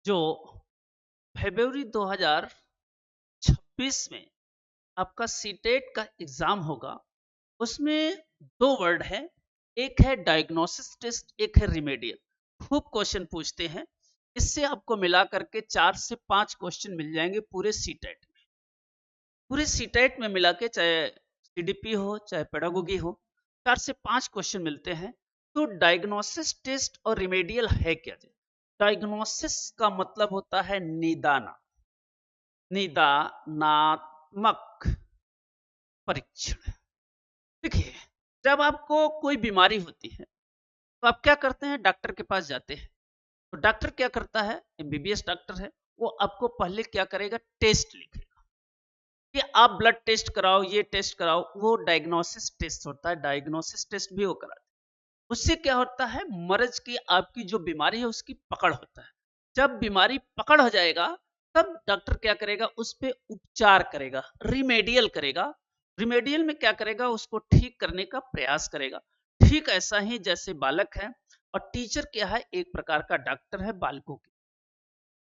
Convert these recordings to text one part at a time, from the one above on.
जो फरवरी 2026 में आपका सीटेट का एग्जाम होगा, उसमें दो वर्ड है, एक है डायग्नोसिस टेस्ट, एक है रिमेडियल। खूब क्वेश्चन पूछते हैं, इससे आपको मिला करके 4 से 5 क्वेश्चन मिल जाएंगे पूरे सीटेट में। पूरे सीटेट में मिला के, चाहे सीडीपी हो चाहे पेडागोगी हो, 4 से 5 क्वेश्चन मिलते हैं। तो डायग्नोसिस टेस्ट और रिमेडियल है क्या जी? डायग्नोसिस का मतलब होता है निदानात्मक परीक्षण। देखिए, जब आपको कोई बीमारी होती है तो आप क्या करते हैं? डॉक्टर के पास जाते हैं। तो डॉक्टर क्या करता है? एमबीबीएस डॉक्टर है, वो आपको पहले क्या करेगा? टेस्ट लिखेगा कि आप ब्लड टेस्ट कराओ, ये टेस्ट कराओ। वो डायग्नोसिस टेस्ट होता है, डायग्नोसिस टेस्ट भी वो कराते हैं। उससे क्या होता है? मर्ज की, आपकी जो बीमारी है उसकी पकड़ होता है। जब बीमारी पकड़ हो जाएगा तब डॉक्टर क्या करेगा? उस पर उपचार करेगा, रिमेडियल करेगा। रिमेडियल में क्या करेगा? उसको ठीक करने का प्रयास करेगा। ठीक ऐसा ही जैसे बालक है और टीचर क्या है? एक प्रकार का डॉक्टर है बालकों की।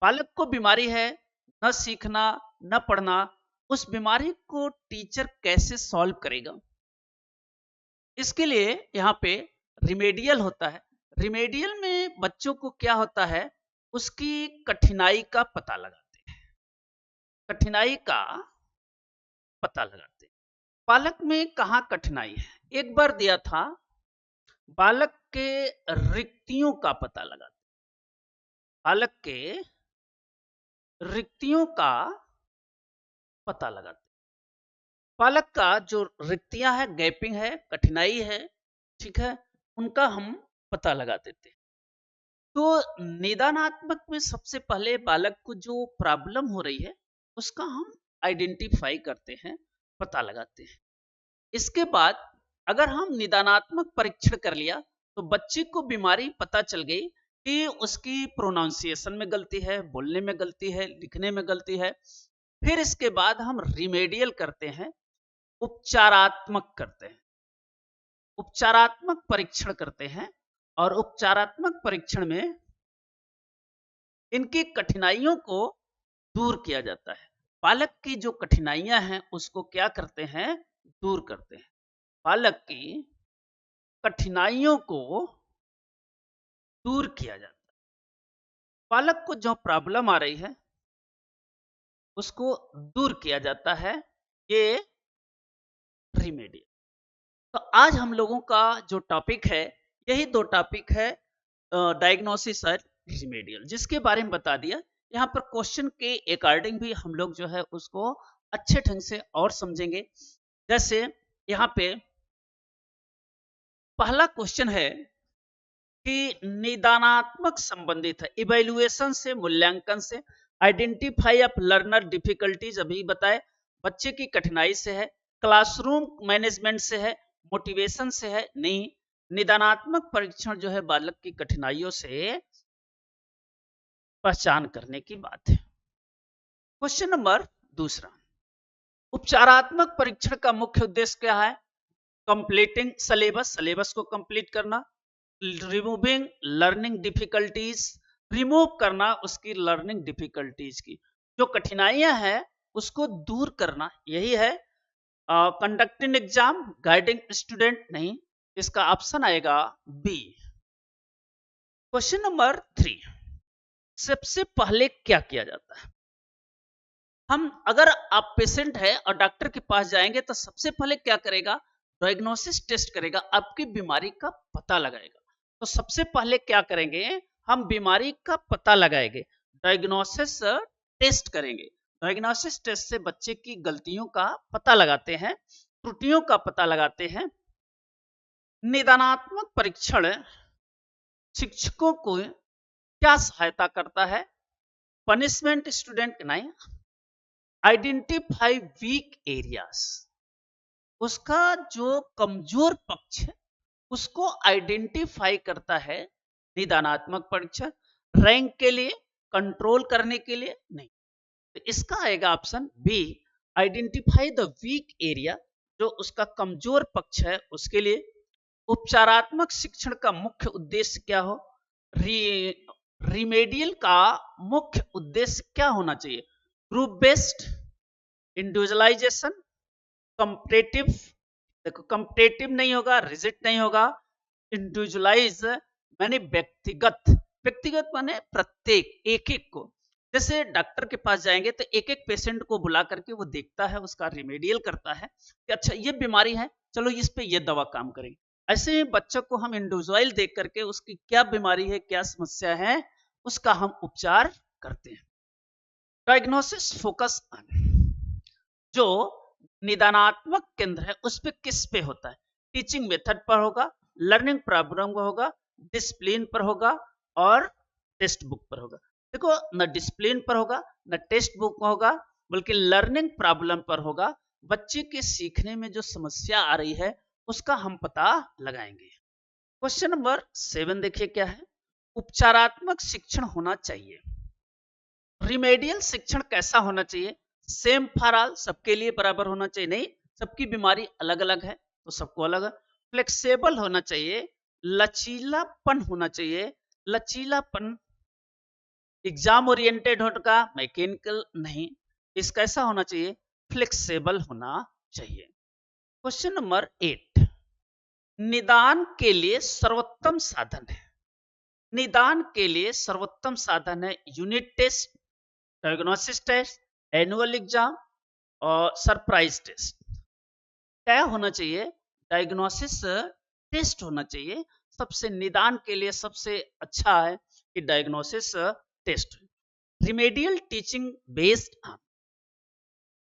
बालक को बीमारी है, न सीखना न पढ़ना, उस बीमारी को टीचर कैसे सॉल्व करेगा? इसके लिए यहाँ पे रिमेडियल होता है। रिमेडियल में बच्चों को क्या होता है? उसकी कठिनाई का पता लगाते हैं, कठिनाई का पता लगाते हैं। बालक में कहाँ कठिनाई है? एक बार दिया था, बालक के रिक्तियों का पता लगाते, बालक के रिक्तियों का पता लगाते। बालक का जो रिक्तियां है, गैपिंग है, कठिनाई है, ठीक है, उनका हम पता लगा देते हैं। तो निदानात्मक में सबसे पहले बालक को जो प्रॉब्लम हो रही है उसका हम आइडेंटिफाई करते हैं, पता लगाते हैं। इसके बाद अगर हम निदानात्मक परीक्षण कर लिया तो बच्चे को बीमारी पता चल गई कि उसकी प्रोनाउंसिएशन में गलती है, बोलने में गलती है, लिखने में गलती है। फिर इसके बाद हम रिमेडियल करते हैं, उपचारात्मक करते हैं, उपचारात्मक परीक्षण करते हैं। और उपचारात्मक परीक्षण में इनकी कठिनाइयों को दूर किया जाता है। बालक की जो कठिनाइयां हैं उसको क्या करते हैं? दूर करते हैं। बालक की कठिनाइयों को दूर किया जाता है। बालक को जो प्रॉब्लम आ रही है उसको दूर किया जाता है, ये रिमेडियल। तो आज हम लोगों का जो टॉपिक है, यही दो टॉपिक है, डायग्नोसिस और रिमेडियल, जिसके बारे में बता दिया। यहाँ पर क्वेश्चन के अकॉर्डिंग भी हम लोग जो है उसको अच्छे ढंग से और समझेंगे। जैसे यहाँ पे पहला क्वेश्चन है कि निदानात्मक संबंधित है, इवेल्युएशन से, मूल्यांकन से, आइडेंटिफाई ऑफ लर्नर डिफिकल्टीज अभी बताए, बच्चे की कठिनाई से है, क्लासरूम मैनेजमेंट से है, मोटिवेशन से है, नहीं। निदानात्मक परीक्षण जो है बालक की कठिनाइयों से पहचान करने की बात है। क्वेश्चन नंबर दूसरा, उपचारात्मक परीक्षण का मुख्य उद्देश्य क्या है? कंप्लीटिंग सिलेबस, सिलेबस को कंप्लीट करना, रिमूविंग लर्निंग डिफिकल्टीज, रिमूव करना उसकी लर्निंग डिफिकल्टीज की, जो कठिनाइयां हैं उसको दूर करना, यही है। कंडक्टिंग एग्जाम, गाइडिंग स्टूडेंट, नहीं, इसका ऑप्शन आएगा बी। क्वेश्चन नंबर 3, सबसे पहले क्या किया जाता है? हम, अगर आप पेशेंट है और डॉक्टर के पास जाएंगे तो सबसे पहले क्या करेगा? डायग्नोसिस टेस्ट करेगा, आपकी बीमारी का पता लगाएगा। तो सबसे पहले क्या करेंगे? हम बीमारी का पता लगाएंगे, डायग्नोसिस टेस्ट करेंगे। डायग्नोसिस टेस्ट से बच्चे की गलतियों का पता लगाते हैं, त्रुटियों का पता लगाते हैं। निदानात्मक परीक्षण शिक्षकों को क्या सहायता करता है? पनिशमेंट स्टूडेंट नहीं, आइडेंटिफाई वीक एरियाज, उसका जो कमजोर पक्ष है उसको आइडेंटिफाई करता है निदानात्मक परीक्षण। रैंक के लिए, कंट्रोल करने के लिए नहीं। तो इसका आएगा option B, identify the weak area, जो उसका कमजोर पक्ष है उसके लिए। उपचारात्मक शिक्षण का मुख्य उद्देश्य क्या हो? रिमेडियल का मुख्य उद्देश्य क्या होना चाहिए? ग्रुप बेस्ड, इंडिविजुअलाइजेशन, कंपेटिटिव, देखो कंपेटिटिव नहीं होगा, रिजिड नहीं होगा, इंडिविजुअलाइज माने व्यक्तिगत, व्यक्तिगत माने प्रत्येक एक एक को, जैसे डॉक्टर के पास जाएंगे तो एक एक पेशेंट को बुला करके वो देखता है, उसका रिमेडियल करता है कि अच्छा ये बीमारी है, चलो इस पे ये दवा काम करेगी। ऐसे ही बच्चों को हम इंडिविजुअल देख करके उसकी क्या बीमारी है, क्या समस्या है, उसका हम उपचार करते हैं। डायग्नोसिस फोकस ऑन, जो निदानात्मक केंद्र है उस पे किस पे होता है? टीचिंग मेथड पर होगा, लर्निंग प्रॉब्लम पर होगा, डिसिप्लिन पर होगा और टेक्स्ट बुक पर होगा। देखो न डिसिप्लिन पर होगा न टेक्स्ट बुक पर होगा, बल्कि लर्निंग प्रॉब्लम पर होगा। बच्चे के सीखने में जो समस्या आ रही है उसका हम पता लगाएंगे। क्वेश्चन नंबर 7 देखिए क्या है? उपचारात्मक शिक्षण होना चाहिए। रिमेडियल शिक्षण कैसा होना चाहिए? सेम फॉर ऑल, सबके लिए बराबर होना चाहिए? नहीं, सबकी बीमारी अलग अलग है तो सबको अलग। फ्लेक्सिबल होना चाहिए, लचीलापन होना चाहिए। लचीलापन एग्जाम ओरिएंटेड होगा, मैकेनिकल नहीं। इस कैसा होना चाहिए? फ्लेक्सिबल होना चाहिए। क्वेश्चन नंबर 8, निदान के लिए सर्वोत्तम साधन है। निदान के लिए सर्वोत्तम साधन है unit test, diagnosis test, annual exam और सरप्राइज टेस्ट। क्या होना चाहिए? डायग्नोसिस टेस्ट होना चाहिए। सबसे निदान के लिए सबसे अच्छा है कि diagnosis test. Remedial teaching based on,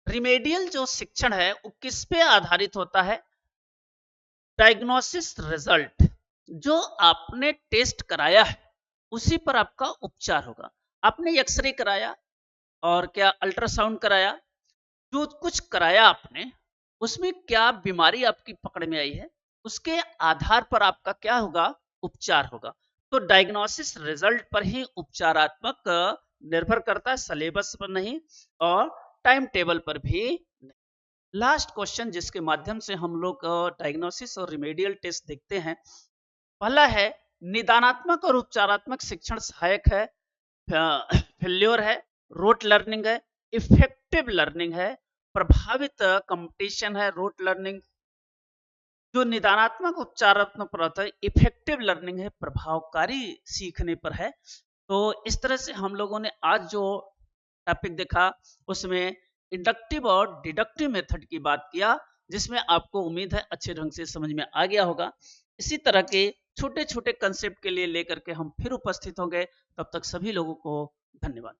remedial जो शिक्षण है वो किस पे आधारित होता है? डायग्नोसिस रिजल्ट, जो आपने टेस्ट कराया है उसी पर आपका उपचार होगा। आपने एक्सरे कराया और क्या अल्ट्रासाउंड कराया, जो कुछ कराया आपने उसमें क्या बीमारी आपकी पकड़ में आई है, उसके आधार पर आपका क्या होगा? उपचार होगा। तो डायग्नोसिस रिजल्ट पर ही उपचारात्मक निर्भर करता है, सिलेबस पर नहीं और टाइम टेबल पर भी नहीं। लास्ट क्वेश्चन जिसके माध्यम से हम लोग डायग्नोसिस और रिमेडियल टेस्ट देखते हैं, पहला है निदानात्मक और उपचारात्मक शिक्षण सहायक है, फेल्योर है, रोट लर्निंग है, इफेक्टिव लर्निंग है, प्रभावित कंपटीशन है, रोट लर्निंग। जो निदानात्मक उपचारात्मक पर होता है, इफेक्टिव लर्निंग है, प्रभावकारी सीखने पर है। तो इस तरह से हम लोगों ने आज जो टॉपिक देखा उसमें इंडक्टिव और डिडक्टिव मेथड की बात किया, जिसमें आपको उम्मीद है अच्छे ढंग से समझ में आ गया होगा। इसी तरह के छोटे छोटे कंसेप्ट के लिए लेकर के हम फिर उपस्थित होंगे। तब तक सभी लोगों को धन्यवाद।